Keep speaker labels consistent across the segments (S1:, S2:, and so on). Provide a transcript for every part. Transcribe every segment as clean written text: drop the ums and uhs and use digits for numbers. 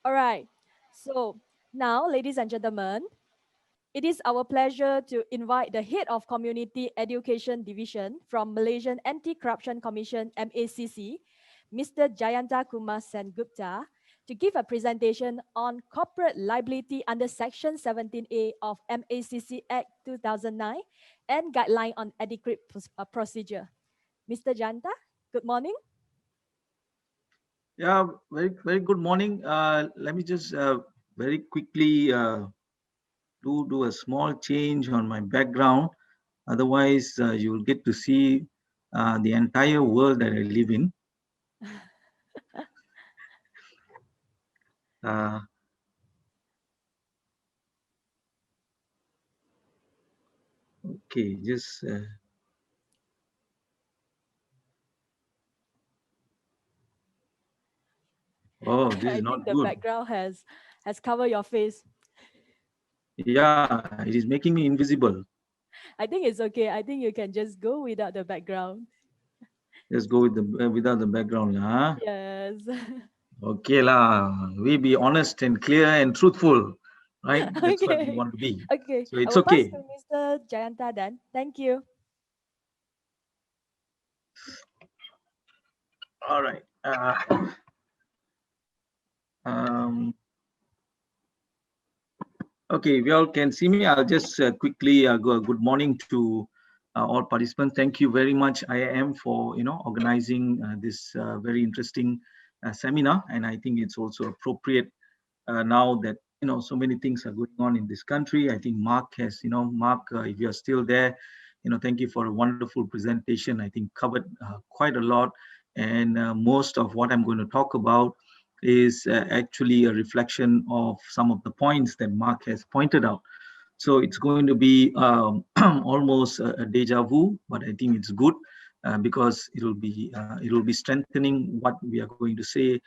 S1: All right. So now, ladies and gentlemen, it is our pleasure to invite the head of Community Education Division from Malaysian Anti-Corruption Commission (MACC), Mr. Jayantha Kumar Sen Gupta, to give a presentation on corporate liability under Section 17A of MACC Act 2009 and guideline on adequate procedure. Mr. Jayantha, good morning.
S2: Yeah, very good morning. Let me just very quickly do a small change on my background. Otherwise, you will get to see the entire world that I live in. Uh, okay, just oh, this is
S1: I
S2: not
S1: think the
S2: good.
S1: background has covered your face.
S2: Yeah, it is making me invisible.
S1: I think it's okay. I think you can just go without the background.
S2: Let's go with the without the background, huh?
S1: Yes.
S2: Okay lah. We be honest and clear and truthful, right? That's what we
S1: Okay.
S2: want to be.
S1: Okay.
S2: So
S1: I
S2: it's
S1: will pass
S2: okay.
S1: to Mr. Jayanta then. Thank you.
S2: All right. Um, Okay, we all can see me. I'll just quickly go good morning to all participants. Thank you very much, IIM, for organizing this very interesting seminar. And I think it's also appropriate now that so many things are going on in this country. I think Mark has, Mark, if you're still there, thank you for a wonderful presentation. I think covered quite a lot, and most of what I'm going to talk about is actually a reflection of some of the points that Mark has pointed out. So it's going to be almost a deja vu, but I think it's good because it'll be strengthening what we are going to say,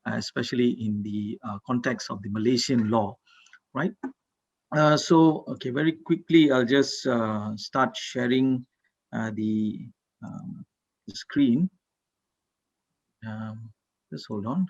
S2: especially in the context of the Malaysian law, right? Okay, very quickly, I'll just start sharing the, um, the screen. Um, just hold on.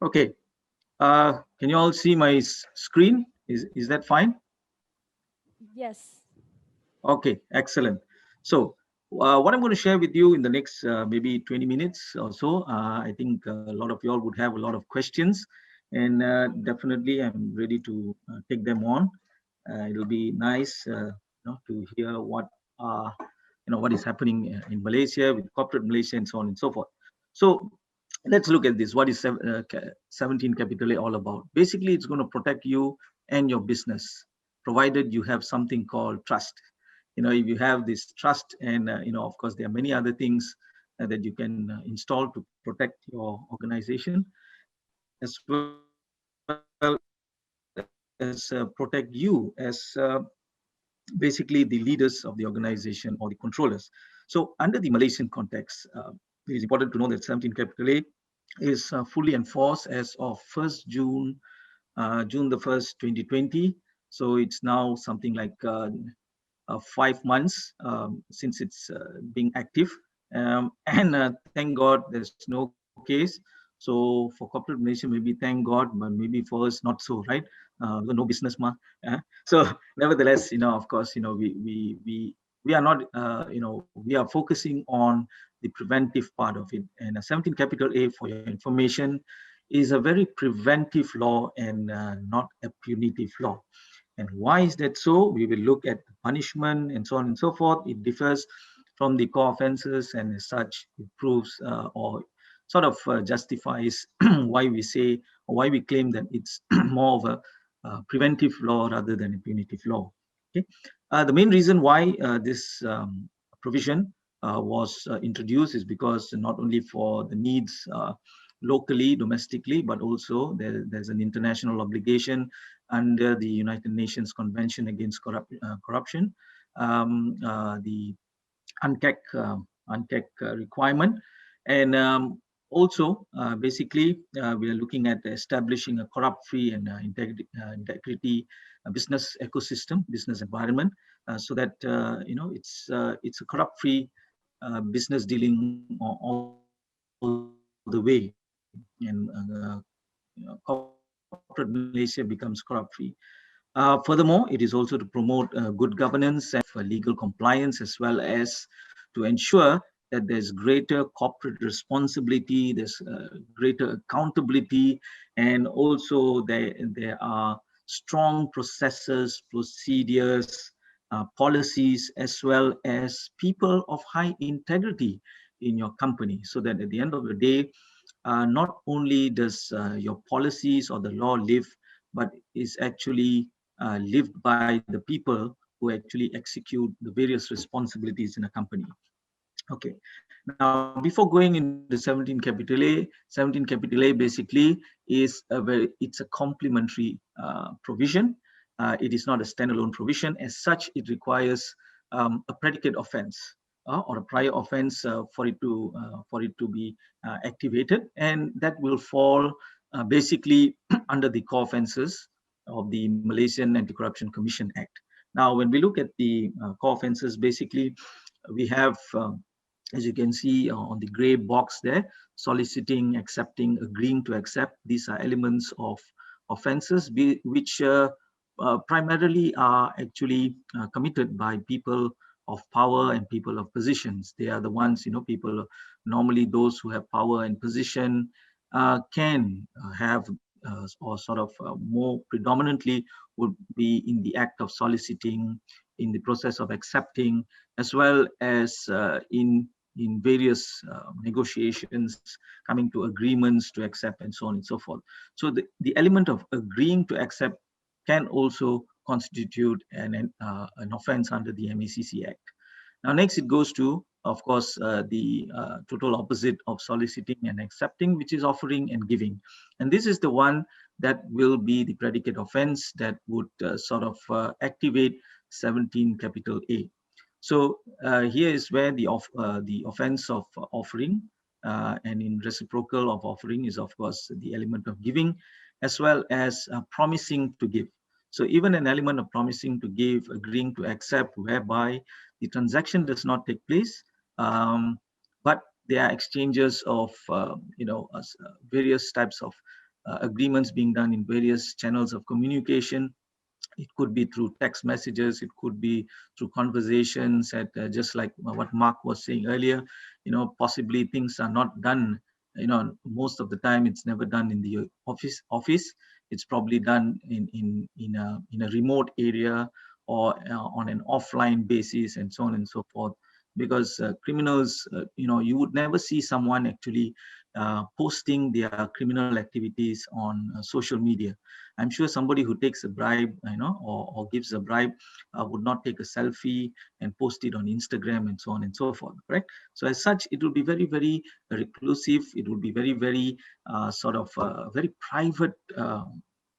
S2: Okay, can you all see my screen? Is that fine?
S1: Yes.
S2: Okay, excellent. So what I'm going to share with you in the next maybe 20 minutes or so, I think a lot of you all would have a lot of questions, and definitely I'm ready to take them on. It'll be nice to hear what what is happening in Malaysia with corporate Malaysia and so on and so forth. So let's look at this. What is 17 Capital A all about? Basically, it's going to protect you and your business, provided you have something called trust. If you have this trust, and of course there are many other things that you can install to protect your organization, as well as protect you as basically the leaders of the organization or the controllers. So under the Malaysian context, it is important to know that 17 Capital A is fully enforced as of 1st June, June the 1st, 2020. So it's now something like 5 months since it's being active. And thank God there's no case. So for corporate Malaysia, maybe thank God, but maybe for us not so, right? No business ma. So nevertheless, of course, we are not, we are focusing on the preventive part of it. And 17 Capital A, for your information, is a very preventive law and not a punitive law. And why is that so? We will look at punishment and so on and so forth. It differs from the core offenses, and as such, it proves or sort of justifies why we say or why we claim that it's more of a preventive law rather than a punitive law. Okay, the main reason why this provision was introduced is because not only for the needs locally, domestically, but also there's an international obligation under the United Nations Convention Against Corruption, the UNCAC tech requirement. And also, basically, we are looking at establishing a corrupt-free and integrity business ecosystem, business environment, so that it's a corrupt-free business dealing all the way, and corporate Malaysia becomes corrupt-free. Furthermore, it is also to promote good governance and legal compliance, as well as to ensure that there's greater corporate responsibility, there's greater accountability, and also there are strong processes, procedures, policies, as well as people of high integrity in your company, so that at the end of the day, not only does your policies or the law live, but is actually lived by the people who actually execute the various responsibilities in a company. Okay. Now, before going into 17 capital A basically it's a complementary provision. It is not a standalone provision. As such, it requires a predicate offence or a prior offence for it to be activated, and that will fall basically under the core offences of the Malaysian Anti-Corruption Commission Act. Now, when we look at the core offences, basically we have, as you can see on the gray box there, soliciting, accepting, agreeing to accept. These are elements of offences which primarily are actually committed by people of power and people of positions. They are the ones, people, normally those who have power and position can have or sort of more predominantly would be in the act of soliciting, in the process of accepting, as well as in various negotiations, coming to agreements to accept, and so on and so forth. So the element of agreeing to accept can also constitute an offense under the MACC Act. Now, next it goes to, of course, the total opposite of soliciting and accepting, which is offering and giving. And this is the one that will be the predicate offense that would sort of activate 17 capital A. So here is where the offense of offering and in reciprocal of offering is, of course, the element of giving, as well as promising to give. So even an element of promising to give, agreeing to accept, whereby the transaction does not take place, but there are exchanges of various types of agreements being done in various channels of communication. It could be through text messages, it could be through conversations, at just like what Mark was saying earlier. Possibly things are not done, most of the time it's never done in the office. It's probably done in a remote area, or on an offline basis, and so on and so forth. Because criminals, you would never see someone actually posting their criminal activities on social media. I'm sure somebody who takes a bribe, or gives a bribe, would not take a selfie and post it on Instagram, and so on and so forth, right? So as such, it will be very, very reclusive. It will be very, very sort of very private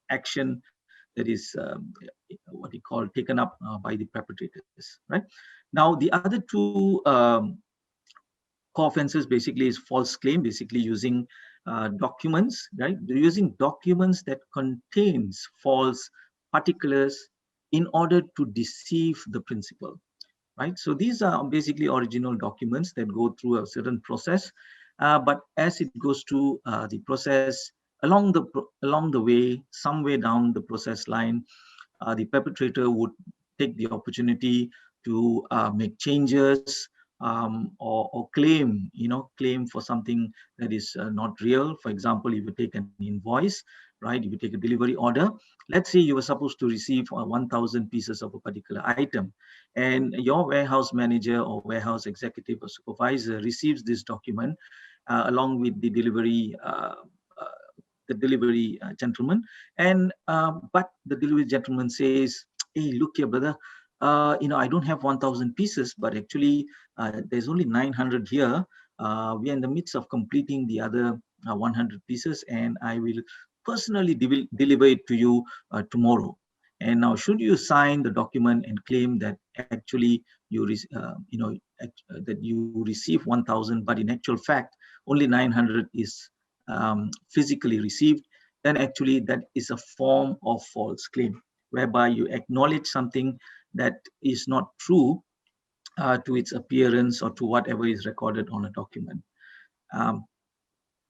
S2: action that is what we call taken up by the perpetrators, right? Now, the other two core offenses basically is false claim, basically using documents, right? Using documents that contains false particulars in order to deceive the principal, right? So these are basically original documents that go through a certain process, but as it goes through the process, along the way, somewhere down the process line, the perpetrator would take the opportunity to make changes, or claim, claim for something that is not real. For example, if you take an invoice, right? If you take a delivery order, let's say you were supposed to receive 1,000 pieces of a particular item, and your warehouse manager or warehouse executive or supervisor receives this document along with the delivery gentleman, and but the delivery gentleman says, hey, look here, brother, I don't have 1,000 pieces, but actually there's only 900 here. We are in the midst of completing the other 100 pieces, and I will personally deliver it to you tomorrow. And now, should you sign the document and claim that actually that you receive 1,000, but in actual fact only 900 is physically received, then actually that is a form of false claim, whereby you acknowledge something that is not true to its appearance or to whatever is recorded on a document. Um,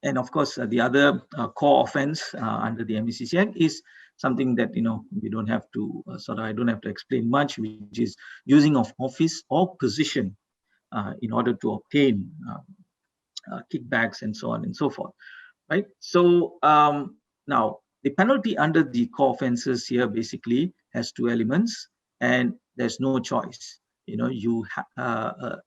S2: and of course, the other core offense under the MACC Act is something that we don't have to I don't have to explain much, which is using of office or position in order to obtain kickbacks and so on and so forth, right? So now the penalty under the core offenses here basically has two elements, and there's no choice. A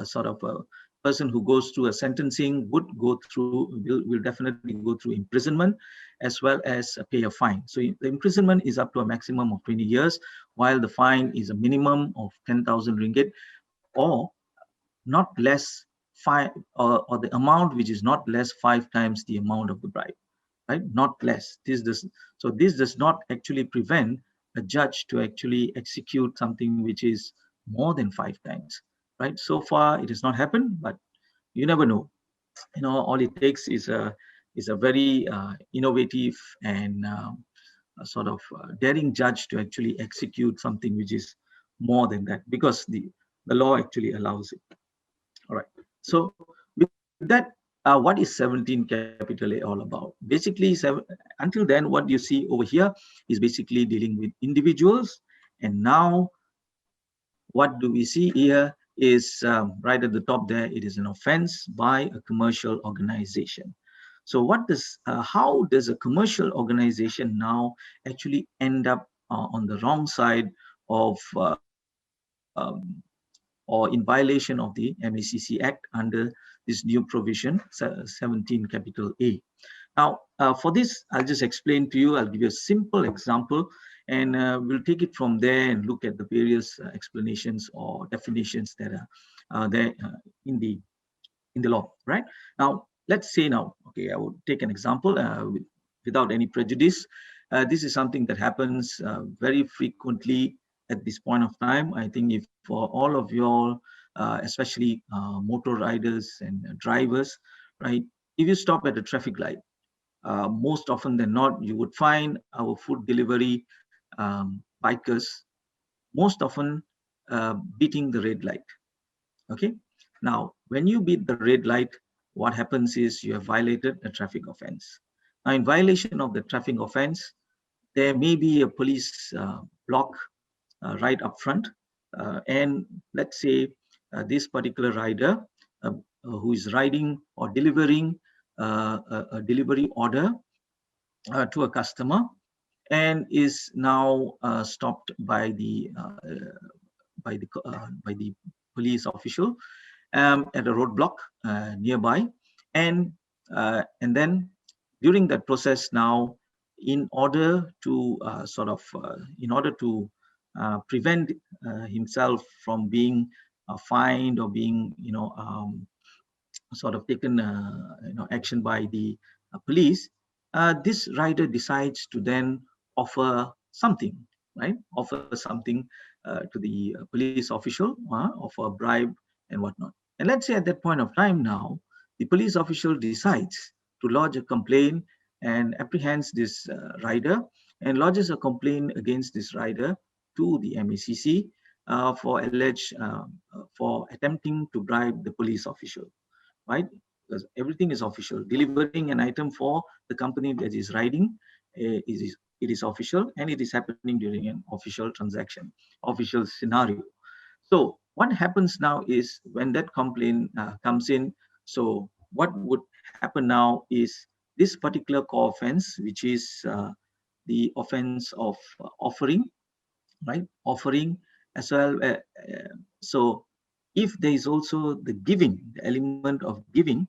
S2: sort of a person who goes through a sentencing would go through will definitely go through imprisonment as well as pay a fine. So the imprisonment is up to a maximum of 20 years, while the fine is a minimum of 10,000 ringgit, or not less five, or the amount which is not less 5 times the amount of the bribe, right? Not less. This does not actually prevent a judge to actually execute something which is more than 5 times, right? So far, it has not happened, but you never know. All it takes is a very innovative and daring judge to actually execute something which is more than that, because the law actually allows it. All right. So with that, what is 17 capital A all about? Basically, until then, what you see over here is basically dealing with individuals. And now, what do we see here is right at the top there, it is an offense by a commercial organization. So how does a commercial organization now actually end up on the wrong side of or in violation of the MACC Act under this new provision 17 capital A? Now, for this, I'll just explain to you. I'll give you a simple example, and we'll take it from there and look at the various explanations or definitions that are there in the law, right? Now, let's say now, okay, I would take an example without any prejudice. This is something that happens very frequently at this point of time. I think if for all of y'all, especially motor riders and drivers, right? If you stop at a traffic light, most often than not, you would find our food delivery bikers most often beating the red light. Okay. Now, when you beat the red light, what happens is you have violated a traffic offense. Now, in violation of the traffic offense, there may be a police block right up front. And let's say this particular rider who is riding or delivering a delivery order to a customer, and is now stopped by the police official at a roadblock nearby, and then during that process now, in order to prevent himself from being fined or being taken action by the police, this rider decides to then offer something, right? Offer something to the police official, offer a bribe and whatnot. And let's say at that point of time now, the police official decides to lodge a complaint and apprehends this rider and lodges a complaint against this rider to the MACC for attempting to bribe the police official, right? Because everything is official. Delivering an item for the company that is riding it is official, and it is happening during an official transaction, official scenario. So what happens now is when that complaint comes in, so what would happen now is this particular core offense, which is the offense of offering, right? Offering as well. So if there is also the giving, the element of giving,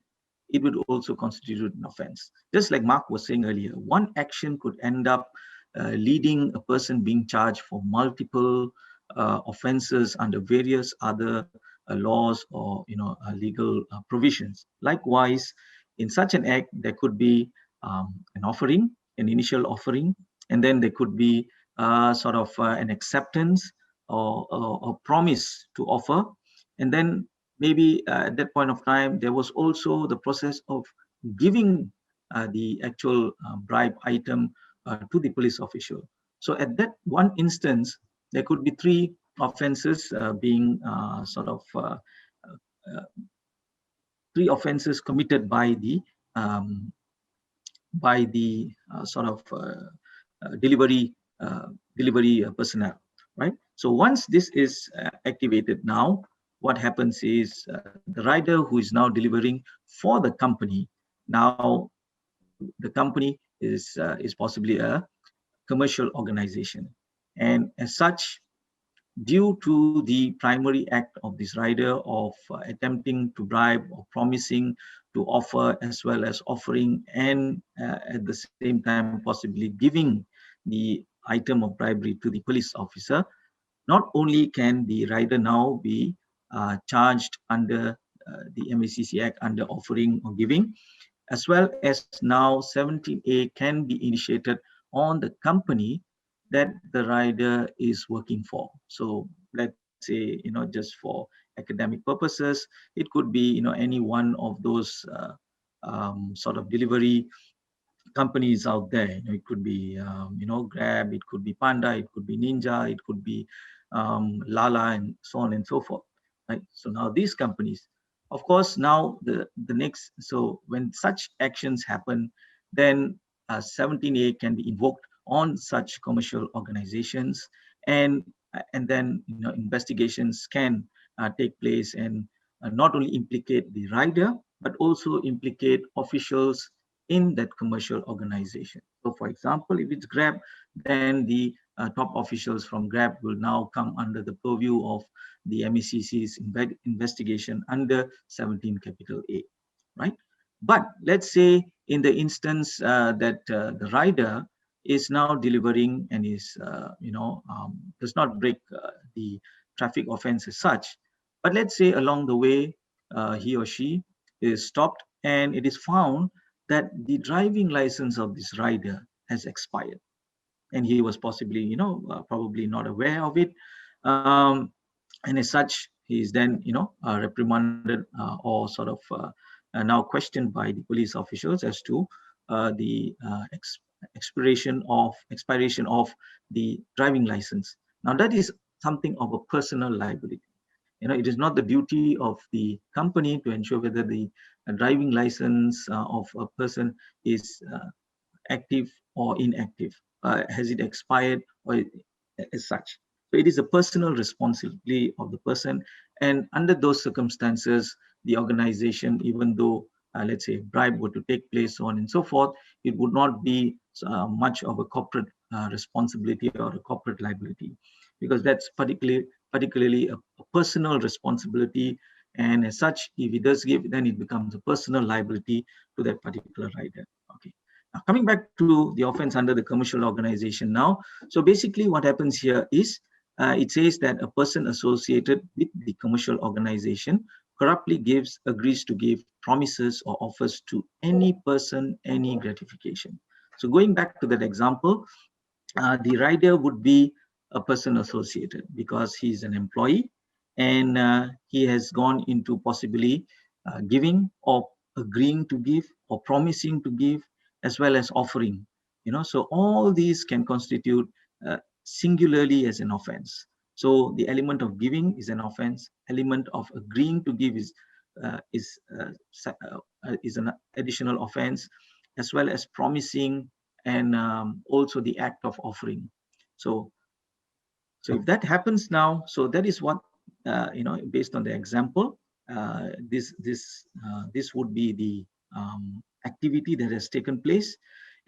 S2: it would also constitute an offense. Just like Mark was saying earlier, one action could end up leading a person being charged for multiple offenses under various other laws or legal provisions. Likewise, in such an act, there could be an offering, an initial offering, and then there could be an acceptance, or promise to offer. And then maybe at that point of time, there was also the process of giving the actual bribe item to the police official. So at that one instance, there could be three offenses being three offenses committed um, by the delivery personnel, right? So once this is activated now, what happens is the rider who is now delivering for the company, now the company is possibly a commercial organization, and as such, due to the primary act of this rider of attempting to bribe or promising to offer, as well as offering, and at the same time possibly giving the item of bribery to the police officer, not only can the rider now be charged under the MACC Act under offering or giving, as well as now 17A can be initiated on the company that the rider is working for. So let's say, just for academic purposes, it could be, any one of those sort of delivery companies out there. It could be, Grab, it could be Panda, it could be Ninja, it could be Lala, and so on and so forth. Right. So now these companies, of course, now the next. So when such actions happen, then 17A can be invoked on such commercial organizations, and and then investigations can take place, and not only implicate the rider but also implicate officials in that commercial organization. So for example, if it's Grab, then the top officials from Grab will now come under the purview of the MECC's investigation under 17 capital A, right? But let's say in the instance that the rider is now delivering and is, does not break the traffic offense as such, but let's say along the way, he or she is stopped and it is found that the driving license of this rider has expired, and he was possibly, probably not aware of it. Um, and as such, he is then, reprimanded or sort of now questioned by the police officials as to the expiration of the driving license. Now that is something of a personal liability. It is not the duty of the company to ensure whether the driving license of a person is active or inactive. Has it expired or as such? So it is a personal responsibility of the person. And under those circumstances, the organization, even though, let's say, bribe were to take place, so on and so forth, it would not be much of a corporate responsibility or a corporate liability, because that's particularly a personal responsibility. And as such, if he does give, then it becomes a personal liability to that particular rider. Okay. Now, coming back to the offense under the commercial organization now. So basically what happens here is it says that a person associated with the commercial organization corruptly gives, agrees to give, promises or offers to any person any gratification. So going back to that example, the rider would be a person associated because he's an employee, and he has gone into possibly giving or agreeing to give or promising to give, as well as offering. So all these can constitute singularly as an offense. So the element of giving is an offense. Element of agreeing to give is an additional offense, as well as promising, and also the act of offering. So, so if that happens now, so that is what based on the example, this would be the activity that has taken place,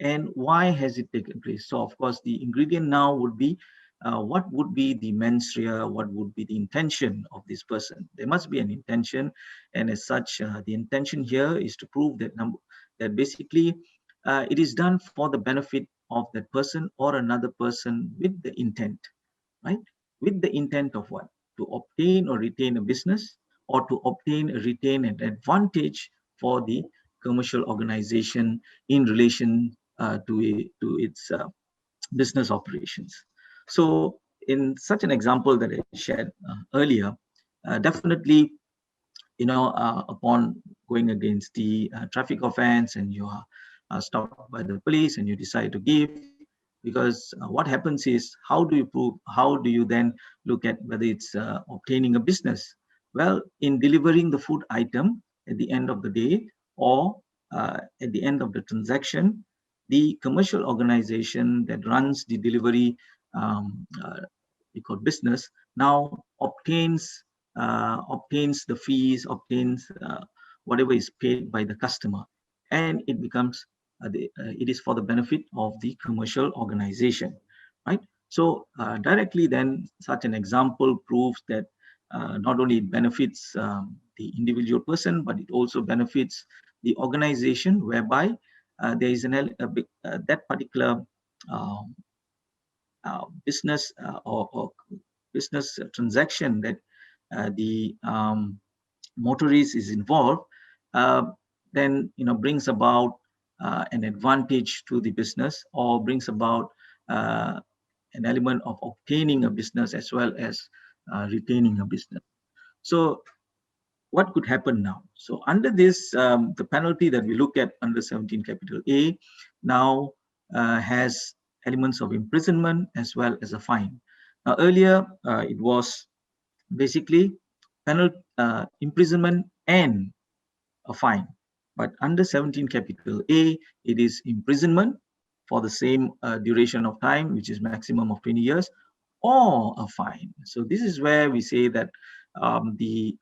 S2: and why has it taken place? So, of course, the ingredient now would be what would be the mens rea, what would be the intention of this person? There must be an intention, and as such, the intention here is to prove that basically it is done for the benefit of that person or another person with the intent, right? With the intent of what? To obtain or retain a business, or to obtain or retain an advantage for the commercial organization in relation to its business operations. So in such an example that I shared earlier, definitely, upon going against the traffic offense and you are stopped by the police and you decide to give, because what happens is, how do you prove, how do you then look at whether it's obtaining a business? Well, in delivering the food item at the end of the day, or at the end of the transaction, the commercial organization that runs the delivery, we call business, now obtains the fees, obtains whatever is paid by the customer, and it becomes it is for the benefit of the commercial organization, right? So directly, then such an example proves that not only it benefits the individual person, but it also benefits the organization, whereby there is that particular um, business or business transaction that the motorist is involved, uh, then brings about an advantage to the business, or brings about uh, an element of obtaining a business as well as retaining a business. So what could happen now? So under this, the penalty that we look at under 17 capital A now has elements of imprisonment as well as a fine. Now earlier it was basically imprisonment and a fine. But under 17 capital A, it is imprisonment for the same duration of time, which is maximum of 20 years, or a fine. So this is where we say that the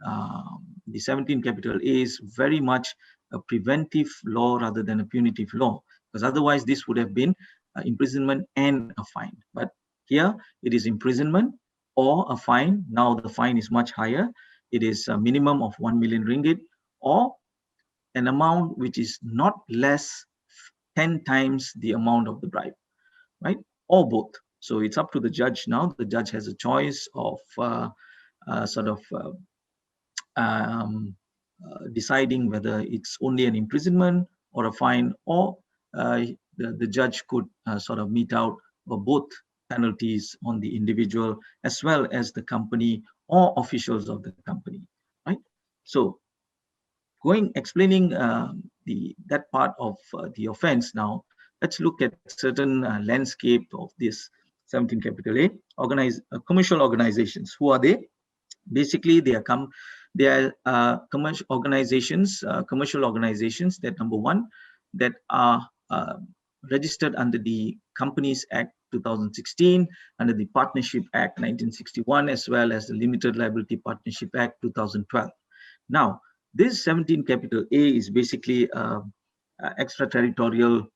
S2: 17 capital A is very much a preventive law rather than a punitive law, because otherwise this would have been imprisonment and a fine. But here it is imprisonment or a fine. Now the fine is much higher. It is a minimum of 1 million ringgit, or an amount which is not less 10 times the amount of the bribe, right? Or both. So it's up to the judge now. The judge has a choice of sort of deciding whether it's only an imprisonment or a fine, or the judge could sort of mete out both penalties on the individual as well as the company or officials of the company, right? So explaining that part of the offense now, let's look at certain landscape of this 17 capital A commercial organizations. Who are they? Basically, they are commercial organizations that, number one, that are registered under the Companies Act 2016, under the Partnership Act 1961, as well as the Limited Liability Partnership Act 2012. Now, this 17 capital A is basically extraterritorial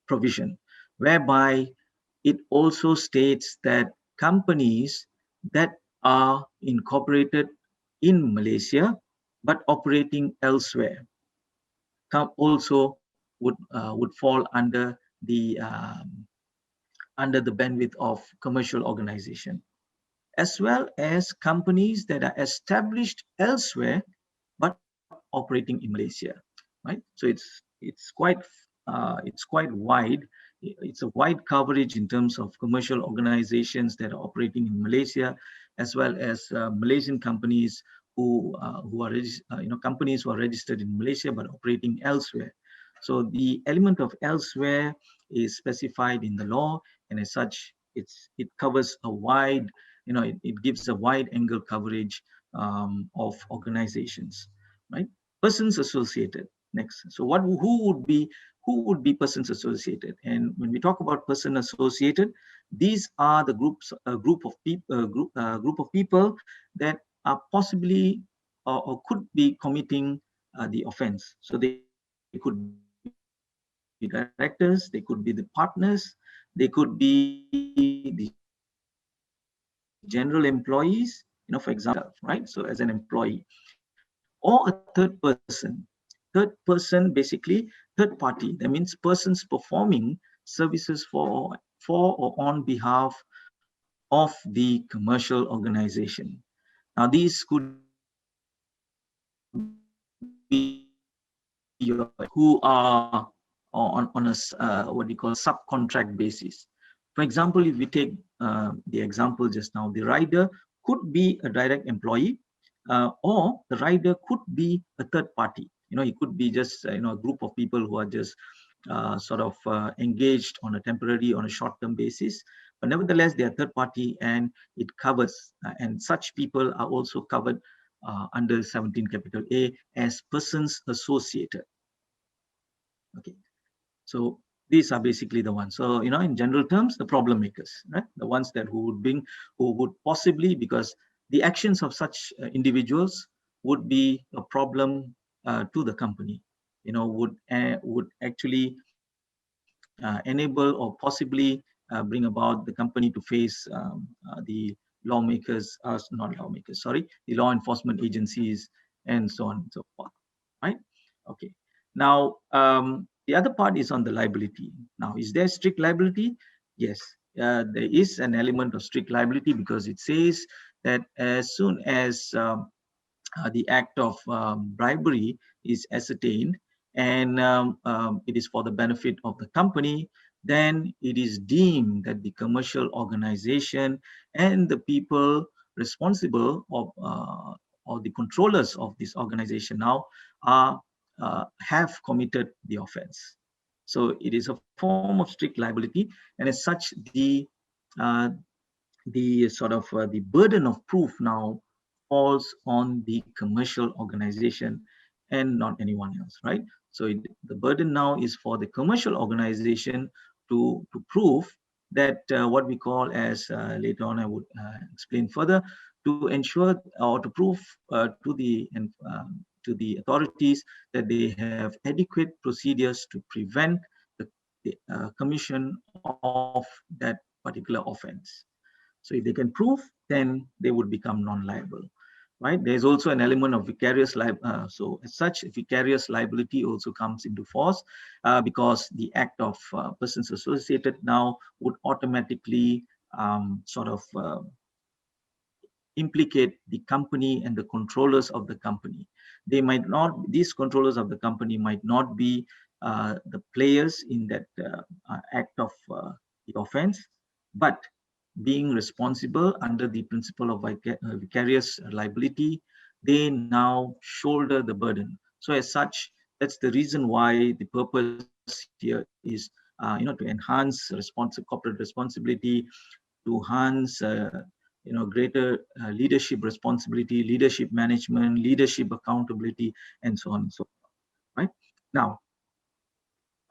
S2: provision, whereby it also states that companies that are incorporated in Malaysia but operating elsewhere also would fall under the bandwidth of commercial organization, as well as companies that are established elsewhere but operating in Malaysia, right? So it's quite wide. It's a wide coverage in terms of commercial organizations that are operating in Malaysia, as well as Malaysian companies who are companies who are registered in Malaysia but operating elsewhere. So the element of elsewhere is specified in the law, and as such, it covers a wide, it gives a wide angle coverage of organizations, right? Persons associated. Next. So who would be persons associated? And when we talk about person associated, these are the group of people that are possibly or could be committing the offense. So they could be directors, they could be the partners, they could be the general employees, for example, right? So as an employee, or a third person. Third person, basically third party. That means persons performing services for or on behalf of the commercial organization. Now, these could be your who are on a what we call subcontract basis, For example, if we take the example just now, the rider could be a direct employee, or the rider could be a third party. It could be just a group of people who are just sort of engaged on a temporary, on a short-term basis. But nevertheless, they are third party, and it covers, and such people are also covered under 17 capital A as persons associated. Okay. So these are basically the ones. So, in general terms, the problem makers, right? The ones that who would possibly, because the actions of such individuals would be a problem to the company, would actually enable or possibly bring about the company to face the lawmakers, not lawmakers, sorry, the law enforcement agencies, and so on and so forth, right? Okay. Now, the other part is on the liability. Now, is there strict liability? Yes, there is an element of strict liability, because it says that as soon as the act of bribery is ascertained, and it is for the benefit of the company, then it is deemed that the commercial organization and the people responsible of or the controllers of this organization now are have committed the offense. So it is a form of strict liability, and as such, uh, the sort of the burden of proof now falls on the commercial organization and not anyone else, right? So the burden now is for the commercial organization to prove that what we call as, later on I would explain further, to ensure or to prove to the authorities that they have adequate procedures to prevent the commission of that particular offense. So if they can prove, then they would become non-liable, right? There's also an element of vicarious liability. So as such, vicarious liability also comes into force, because the act of persons associated now would automatically sort of implicate the company and the controllers of the company. They might not, these controllers of the company might not be the players in that act of the offense, but being responsible under the principle of vicarious liability, they now shoulder the burden. So as such, that's the reason why the purpose here is, to enhance corporate responsibility, to enhance, greater leadership responsibility, leadership management, leadership accountability, and so on and so forth, right? Now,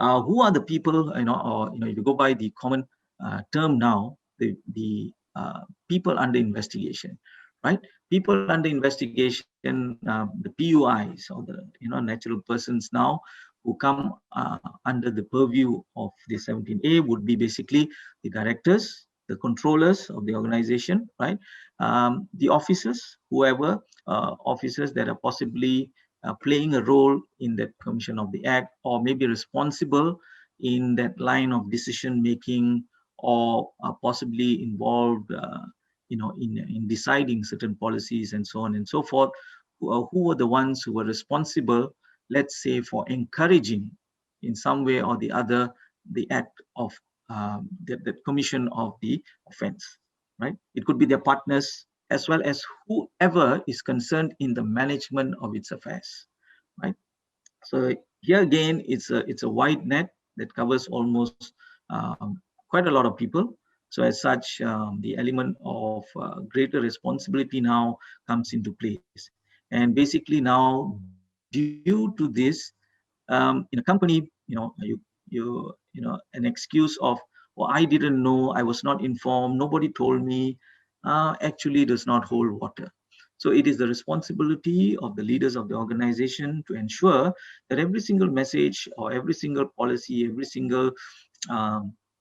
S2: who are the people, or, if you go by the common term now, the people under investigation, right? People under investigation, the PUIs, or the, natural persons now who come under the purview of the 17A would be basically the directors, the controllers of the organization, right? The officers, whoever officers that are possibly playing a role in the commission of the act, or maybe responsible in that line of decision making, or possibly involved, in deciding certain policies and so on and so forth, who were the ones who were responsible, let's say, for encouraging in some way or the other the act of the commission of the offense, right? It could be their partners, as well as whoever is concerned in the management of its affairs, right? So here again, it's a wide net that covers almost quite a lot of people. So as such, the element of greater responsibility now comes into place. And basically now, due to this, in a company, an excuse of, "Oh, I didn't know, I was not informed, nobody told me," actually does not hold water. So it is the responsibility of the leaders of the organization to ensure that every single message, or every single policy, every single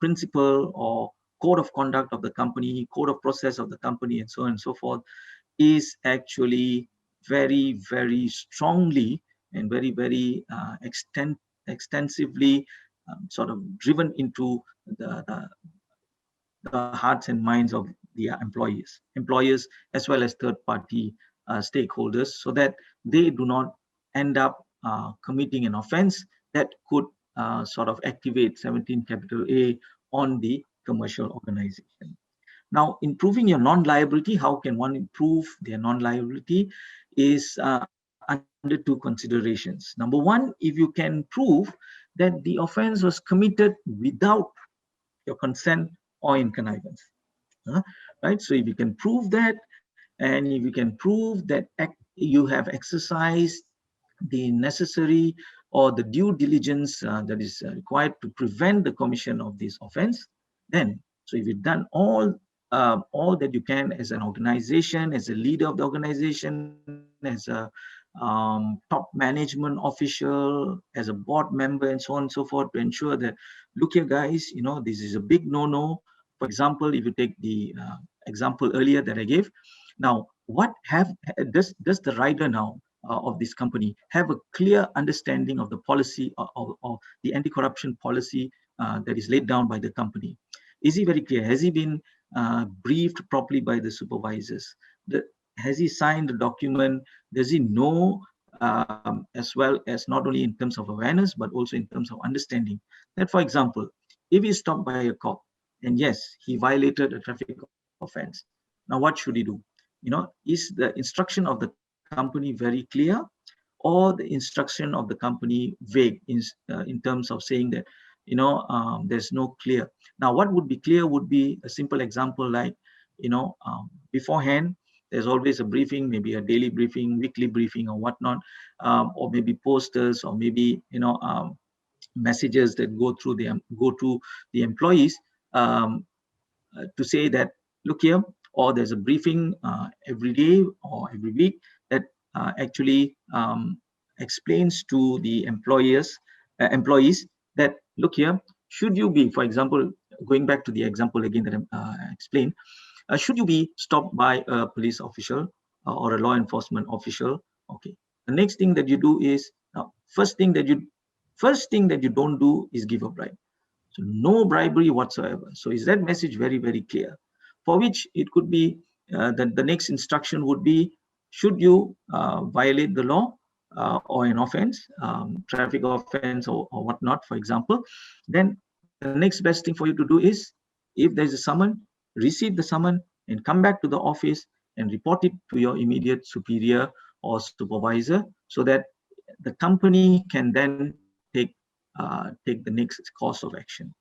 S2: principle or code of conduct of the company, code of process of the company, and so on and so forth, is actually very, very strongly and very, very extensively sort of driven into the hearts and minds of the employers, as well as third party stakeholders, so that they do not end up committing an offense that could sort of activate 17 capital A on the commercial organization. Now, improving your non-liability, how can one improve their non-liability is under two considerations. Number one, if you can prove that the offense was committed without your consent or in connivance. uh, right? So if you can prove that, and if you can prove that you have exercised the necessary or the due diligence that is required to prevent the commission of this offense, then, so if you've done all that you can as an organization, as a leader of the organization, as a top management official, as a board member, and so on and so forth, to ensure that, look here, guys, this is a big no-no. For example, if you take the example earlier that I gave, now what have does the rider now of this company have a clear understanding of the policy or the anti-corruption policy that is laid down by the company? Is he very clear? Has he been briefed properly by the supervisors? Has he signed the document? Does he know, as well as not only in terms of awareness, but also in terms of understanding that, for example, if he's stopped by a cop and yes, he violated a traffic offense, now what should he do? Is the instruction of the company very clear, or the instruction of the company vague in terms of saying that, there's no clear. Now, what would be clear would be a simple example like, beforehand, there's always a briefing, maybe a daily briefing, weekly briefing, or whatnot, or maybe posters, or maybe messages that go to the employees, um, to say that, look here, or there's a briefing every day or every week that actually explains to the employees that, look here, should you be, for example, going back to the example again that I explained, should you be stopped by a police official or a law enforcement official, okay, the next thing that you do is, first thing that you don't do is give a bribe. So no bribery whatsoever. So is that message very, very clear? For which it could be that the next instruction would be, should you violate the law or an offense, traffic offense or whatnot, for example, then the next best thing for you to do is, if there's a summon, receive the summon and come back to the office and report it to your immediate superior or supervisor, so that the company can then take the next course of action.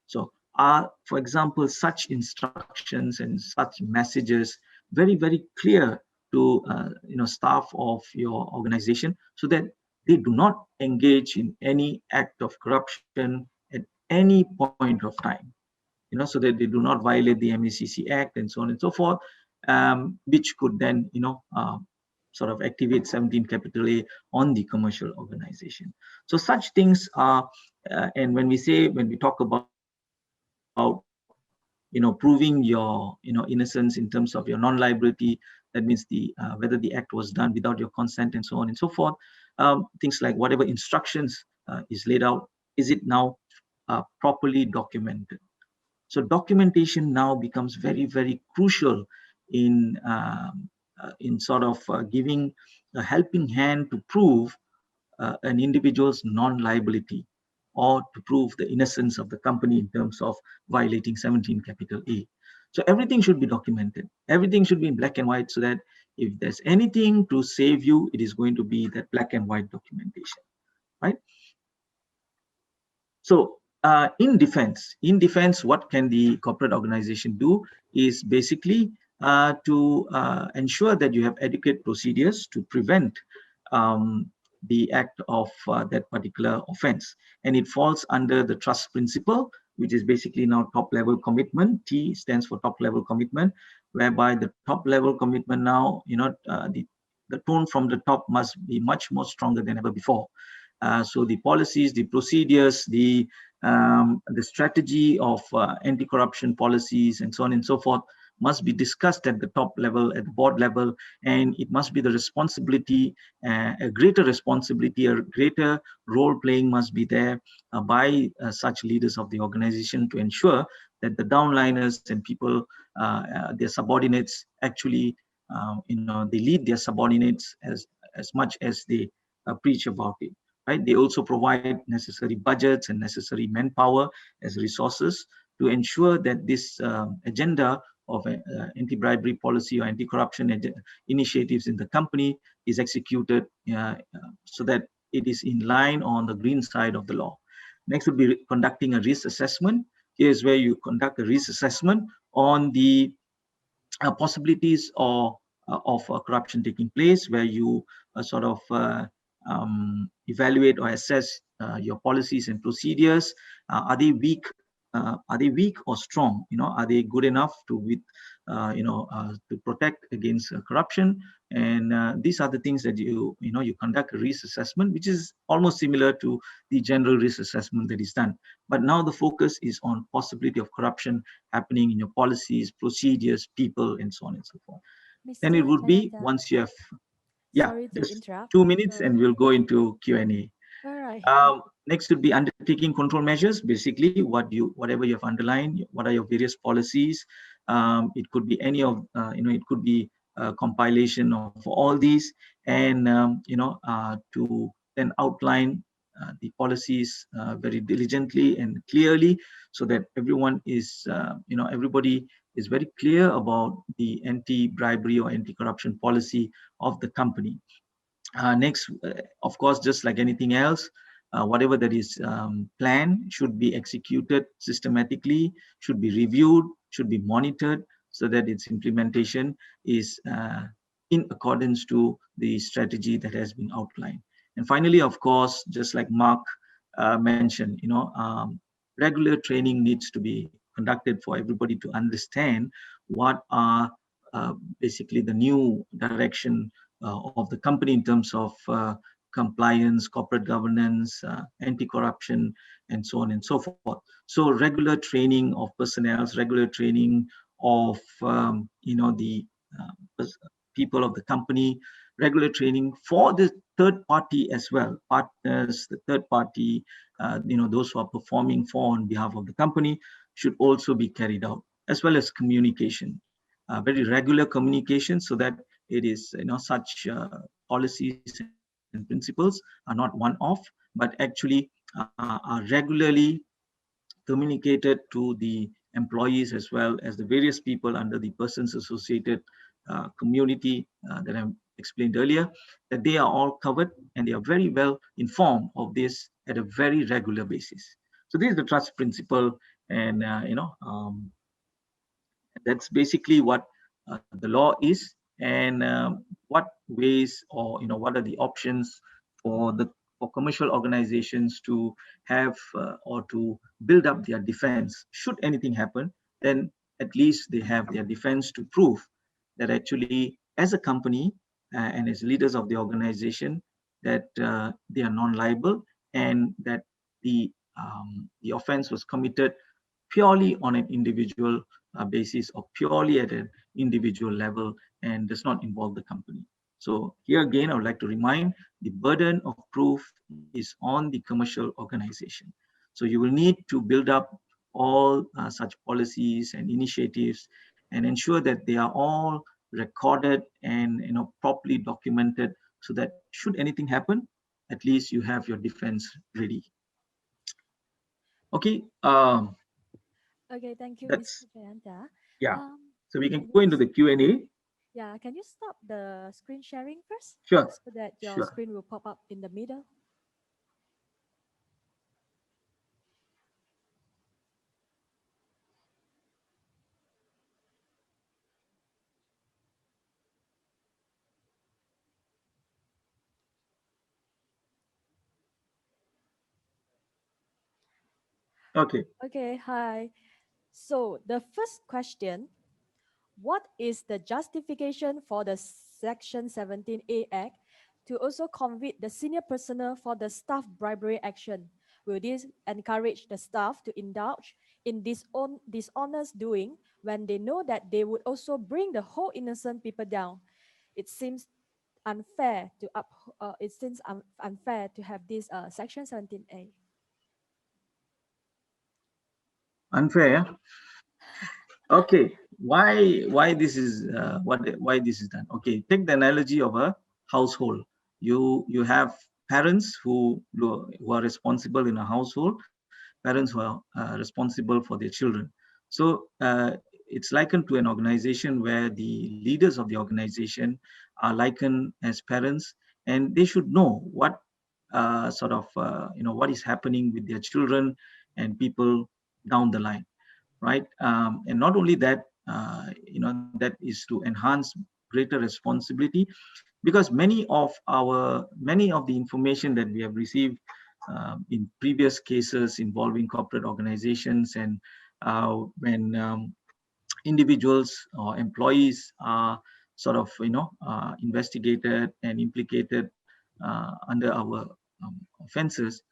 S2: So are, for example, such instructions and such messages very, very clear to staff of your organization, so that they do not engage in any act of corruption at any point of time, so that they do not violate the MACC Act and so on and so forth, which could then, sort of activate 17 capital A on the commercial organization. So such things are, and when we talk about, proving your, innocence in terms of your non-liability, that means whether the act was done without your consent and so on and so forth. Things like whatever instructions is laid out, is it now properly documented? So documentation now becomes very, very crucial in sort of giving a helping hand to prove an individual's non-liability, or to prove the innocence of the company in terms of violating 17 capital A. So everything should be documented. Everything should be in black and white, so that if there's anything to save you, it is going to be that black and white documentation, right? So in defense, what can the corporate organization do is basically to ensure that you have adequate procedures to prevent the act of that particular offense. And it falls under the trust principle, which is basically now top level commitment. T stands for top level commitment, whereby the top level commitment now, the tone from the top must be much more stronger than ever before. So the policies, the procedures, the strategy of anti-corruption policies and so on and so forth must be discussed at the top level, at the board level, and it must be the responsibility, a greater responsibility, a greater role playing must be there by such leaders of the organization, to ensure that the downliners and people, their subordinates, actually, they lead their subordinates as much as they preach about it. Right? They also provide necessary budgets and necessary manpower as resources to ensure that this agenda of anti-bribery policy or anti-corruption initiatives in the company is executed so that it is in line on the green side of the law. Next would be conducting a risk assessment. Here's where you conduct a risk assessment on the possibilities of corruption taking place, where you sort of evaluate or assess your policies and procedures. Are they weak? Are they weak or strong? Are they good enough to to protect against corruption? And these are the things that you conduct a risk assessment, which is almost similar to the general risk assessment that is done. But now the focus is on possibility of corruption happening in your policies, procedures, people, and so on and so forth. Then it
S1: Mr.
S2: would be
S1: Jayantha,
S2: once you have, yeah,
S1: sorry to
S2: just
S1: interrupt.
S2: 2 minutes,
S1: So,
S2: and we'll go into Q&A.
S1: all right.
S2: Next would be undertaking control measures. Basically, whatever you have underlined, what are your various policies? It could be any of, it could be a compilation of all these, and to then outline the policies very diligently and clearly, so that everyone is, everybody is very clear about the anti-bribery or anti-corruption policy of the company. Next, of course, just like anything else, whatever that is planned should be executed systematically, should be reviewed, should be monitored, so that its implementation is in accordance to the strategy that has been outlined. And finally, of course, just like Mark mentioned, regular training needs to be conducted for everybody to understand what are basically the new direction of the company in terms of compliance, corporate governance, anti-corruption, and so on and so forth. So regular training of personnel, regular training of the people of the company, regular training for the third party as well, partners, the third party, those who are performing for on behalf of the company should also be carried out, as well as communication, very regular communication, so that it is, such policies and principles are not one-off, but actually are regularly communicated to the employees, as well as the various people under the persons associated community that I explained earlier, that they are all covered and they are very well informed of this at a very regular basis. So this is the trust principle, and that's basically what the law is, and what ways, or what are the options for commercial organizations to have or to build up their defense should anything happen. Then at least they have their defense to prove that actually, as a company and as leaders of the organization, that they are non-liable, and that the offense was committed purely on an individual basis, or purely at an individual level, and does not involve the company. So here again, I would like to remind, the burden of proof is on the commercial organization. So you will need to build up all such policies and initiatives, and ensure that they are all recorded and properly documented, so that should anything happen, at least you have your defense ready. Okay,
S1: Okay, thank you,
S2: that's,
S1: Mr. Jayantha.
S2: yeah.
S1: Um,
S2: So we can
S1: can
S2: go
S1: you,
S2: into the Q&A.
S1: yeah, can you stop the screen sharing first,
S2: Sure,
S1: so that your
S2: sure.
S1: screen will pop up in the middle?
S2: Okay.
S1: Okay, hi. So the first question: what is the justification for the Section 17A Act to also convict the senior personnel for the staff bribery action? Will this encourage the staff to indulge in dishonest doing when they know that they would also bring the whole innocent people down? It seems unfair to have this Section 17A.
S2: Unfair. Okay. Why this is why this is done? Okay. Take the analogy of a household. You have parents who are responsible in a household, parents who are responsible for their children. So it's likened to an organization where the leaders of the organization are likened as parents, and they should know what what is happening with their children and people down the line, right? And not only that, that is to enhance greater responsibility, because many of the information that we have received in previous cases involving corporate organizations, and when individuals or employees are investigated and implicated under our offenses,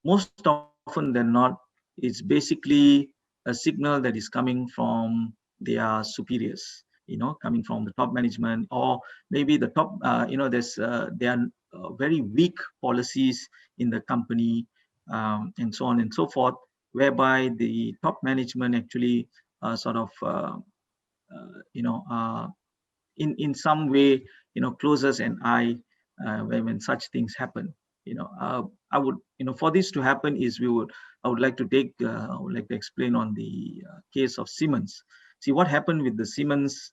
S2: most often than not, it's basically a signal that is coming from their superiors, coming from the top management, or maybe the top, there are very weak policies in the company, and so on and so forth, whereby the top management actually in some way, closes an eye when such things happen. I would, for this to happen, I would like to I would like to explain on the case of Siemens. See what happened with Siemens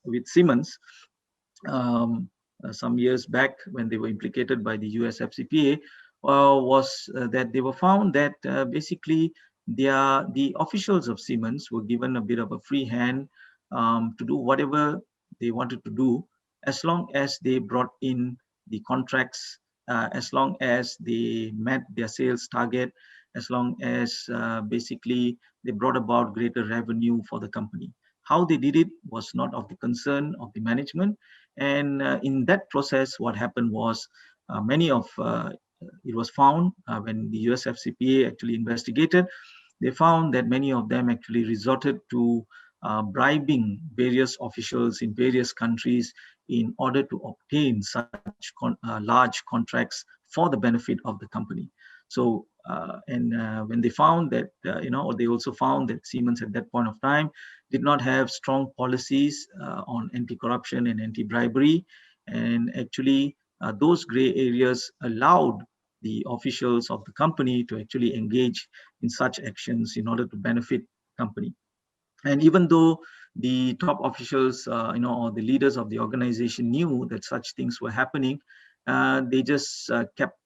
S2: some years back when they were implicated by the US FCPA, was that they were found that basically the officials of Siemens were given a bit of a free hand to do whatever they wanted to do, as long as they brought in the contracts, as long as they met their sales target, as long as basically they brought about greater revenue for the company. How they did it was not of the concern of the management. And in that process, what happened was it was found when the US FCPA actually investigated, they found that many of them actually resorted to bribing various officials in various countries in order to obtain such large contracts for the benefit of the company. So, and when they found that, or they also found that Siemens at that point of time did not have strong policies on anti-corruption and anti-bribery, and actually those gray areas allowed the officials of the company to actually engage in such actions in order to benefit the company. And even though the top officials, or the leaders of the organization knew that such things were happening, they just kept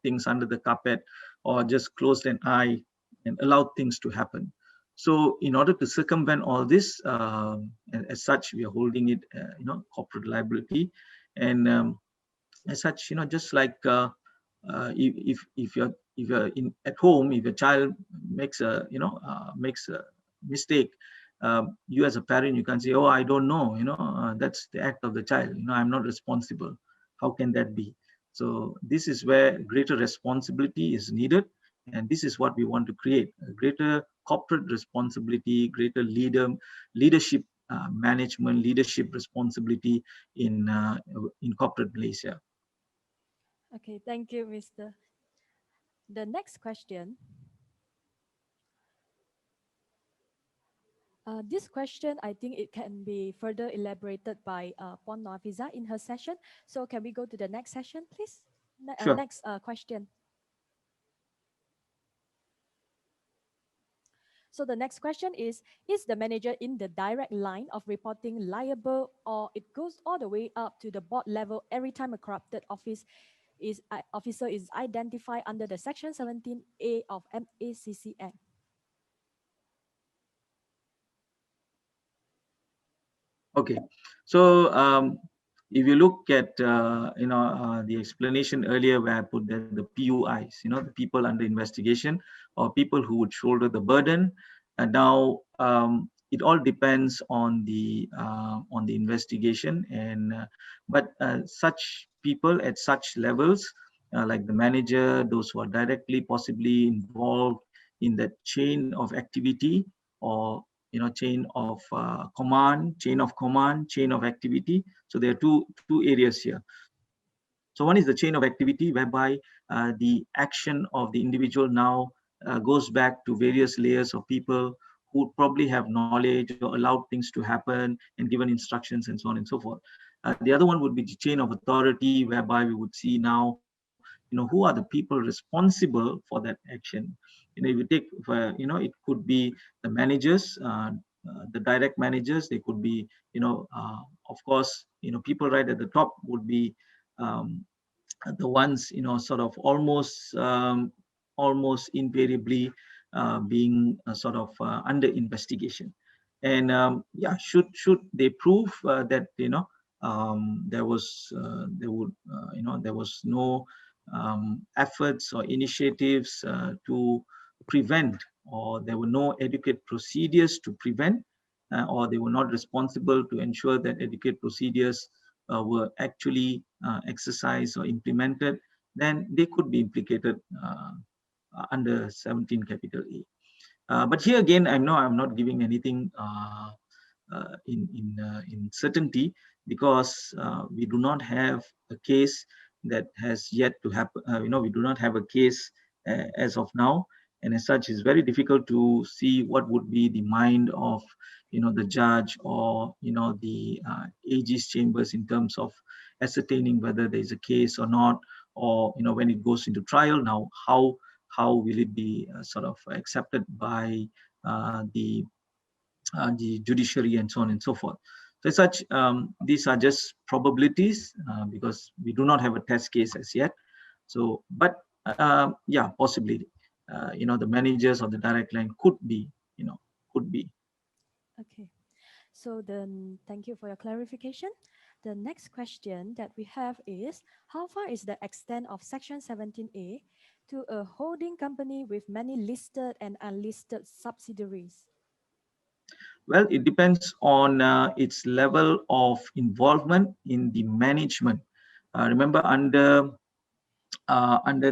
S2: things under the carpet, or just closed an eye and allowed things to happen. So, in order to circumvent all this, as such, we are holding it, corporate liability, and as such, just like if you're in at home, if your child makes a mistake, you as a parent, you can say, oh, I don't know, that's the act of the child, I'm not responsible. How can that be? So this is where greater responsibility is needed, and this is what we want to create: a greater corporate responsibility, greater leadership, management leadership responsibility in corporate Malaysia.
S1: Okay, thank you, Mr. The next question. This question, I think it can be further elaborated by Pon Nafiza in her session. So can we go to the next session, please?
S2: Sure.
S1: Next question. So the next question is the manager in the direct line of reporting liable, or it goes all the way up to the board level every time a corrupted officer is identified under the Section 17A of MACC Act?
S2: Okay, so if you look at the explanation earlier where I put the PUIs, the people under investigation, or people who would shoulder the burden, and now it all depends on the investigation, and but such people at such levels, like the manager, those who are directly possibly involved in that chain of activity, or chain of command, chain of activity. So there are two areas here. So one is the chain of activity, whereby the action of the individual now goes back to various layers of people who probably have knowledge or allowed things to happen and given instructions and so on and so forth. The other one would be the chain of authority, whereby we would see now who are the people responsible for that action. If you take, it could be the managers, the direct managers. They could be, of course, people right at the top would be um, the ones, sort of almost invariably being sort of under investigation. And yeah, should they prove that there was no efforts or initiatives to prevent, or there were no adequate procedures to prevent, or they were not responsible to ensure that adequate procedures were actually exercised or implemented, then they could be implicated under 17 capital A. But here again, I know I'm not giving anything in certainty, because we do not have a case that has yet to happen. We do not have a case as of now, and as such, it's very difficult to see what would be the mind of the judge, or the AG's chambers, in terms of ascertaining whether there is a case or not, or when it goes into trial. Now, how will it be sort of accepted by the judiciary, and so on and so forth. So as such, these are just probabilities, because we do not have a test case as yet. So, but yeah, possibly, the managers or the direct line could be, could be.
S1: Okay. So then, thank you for your clarification. The next question that we have is, how far is the extent of Section 17A to a holding company with many listed and unlisted subsidiaries?
S2: Well, it depends on its level of involvement in the management. Remember, under the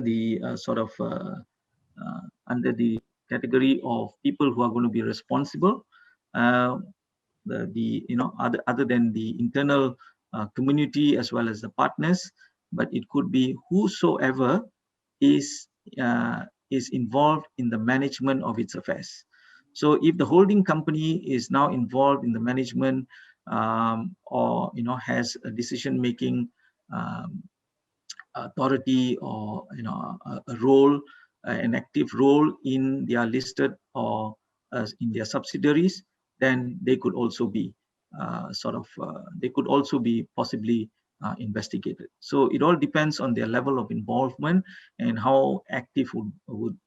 S2: under the category of people who are going to be responsible, uh, other than the internal community as well as the partners, but it could be whosoever is uh, is involved in the management of its affairs. So if the holding company is now involved in the management, or has a decision making um, authority, or a role, an active role in their listed, or in their subsidiaries, then they could also be they could also be possibly investigated. So it all depends on their level of involvement, and how active would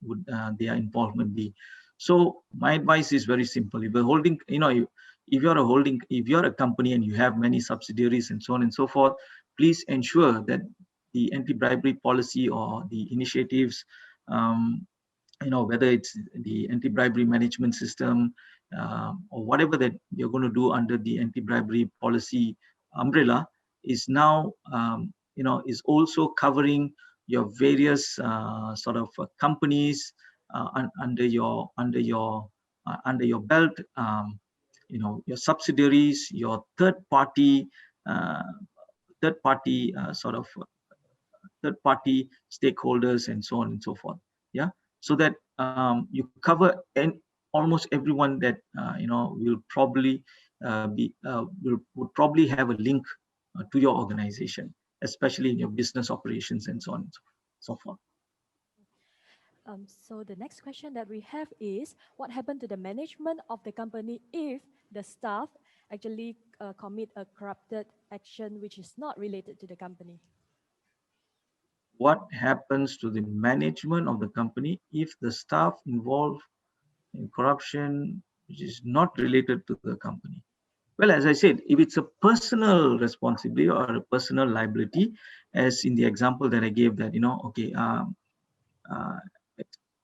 S2: their involvement be. So my advice is very simple. If you're holding, if you're a company and you have many subsidiaries and so on and so forth, please ensure that the anti-bribery policy, or the initiatives, um, whether it's the anti-bribery management system, or whatever that you're going to do under the anti-bribery policy umbrella, is now is also covering your various sort of companies under your belt, your subsidiaries, your uh, third party sort of third party stakeholders, and so on and so forth. Yeah, so that you cover almost everyone that will probably would probably have a link to your organization, especially in your business operations, and so on and so forth.
S1: So the next question that we have is, what happened to the management of the company if the staff actually commit a corrupted action which is not related to the company?
S2: What happens to the management of the company if the staff involved in corruption which is not related to the company? Well, as I said, if it's a personal responsibility or a personal liability, as in the example that I gave, that okay, uh,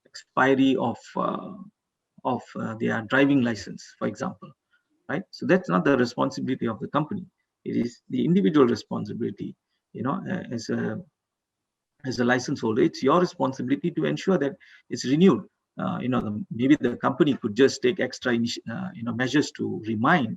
S2: expiry of their driving license, for example, right? So that's not the responsibility of the company; it is the individual responsibility. As a license holder, it's your responsibility to ensure that it's renewed. Maybe the company could just take extra measures to remind,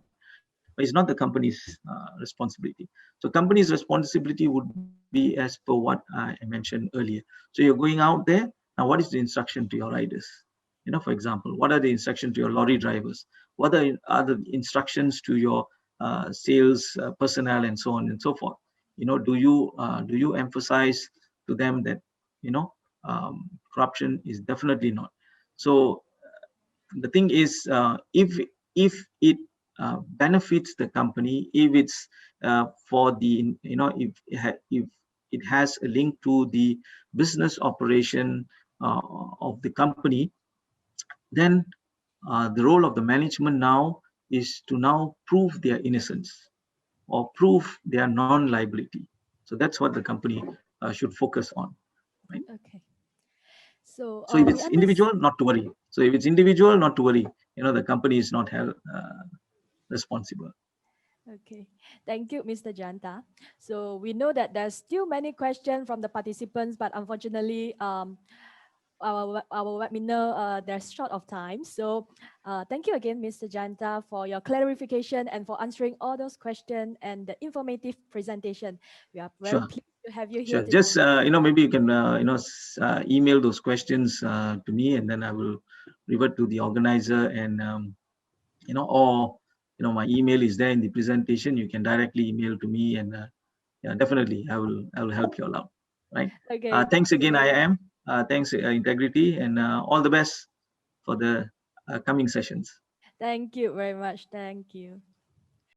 S2: but it's not the company's responsibility. So company's responsibility would be as per what I mentioned earlier. So you're going out there. Now, what is the instruction to your riders? For example, what are the instructions to your lorry drivers? What are the instructions to your sales personnel, and so on and so forth? Do you emphasize to them that you know, corruption is definitely not. So the thing is, if it benefits the company, if it's for the, you know, if it has a link to the business operation of the company, then the role of the management now is to now prove their innocence or prove their non-liability. So that's what the company should focus on, right?
S1: Okay. So
S2: So if
S1: we
S2: it's
S1: understand.
S2: individual, not to worry. So if it's individual, not to worry. You know, the company is not held responsible.
S1: Okay, thank you, Mr. Janta. So we know that there's still many questions from the participants, but unfortunately, our webinar there's short of time. So thank you again, Mr. Janta, for your clarification and for answering all those questions and the informative presentation. We are very
S2: Sure,
S1: pleased to have you here
S2: sure.
S1: today.
S2: Just you know, maybe you can email those questions to me, and then I will revert to the organizer, and you know, or you know, my email is there in the presentation. You can directly email to me, and yeah, definitely, I will help you all out. Right.
S1: Okay, thank
S2: Thanks
S1: you
S2: again, I
S1: again.
S2: am. Thanks, Integrity, and all the best for the coming sessions.
S1: Thank you very much. Thank you.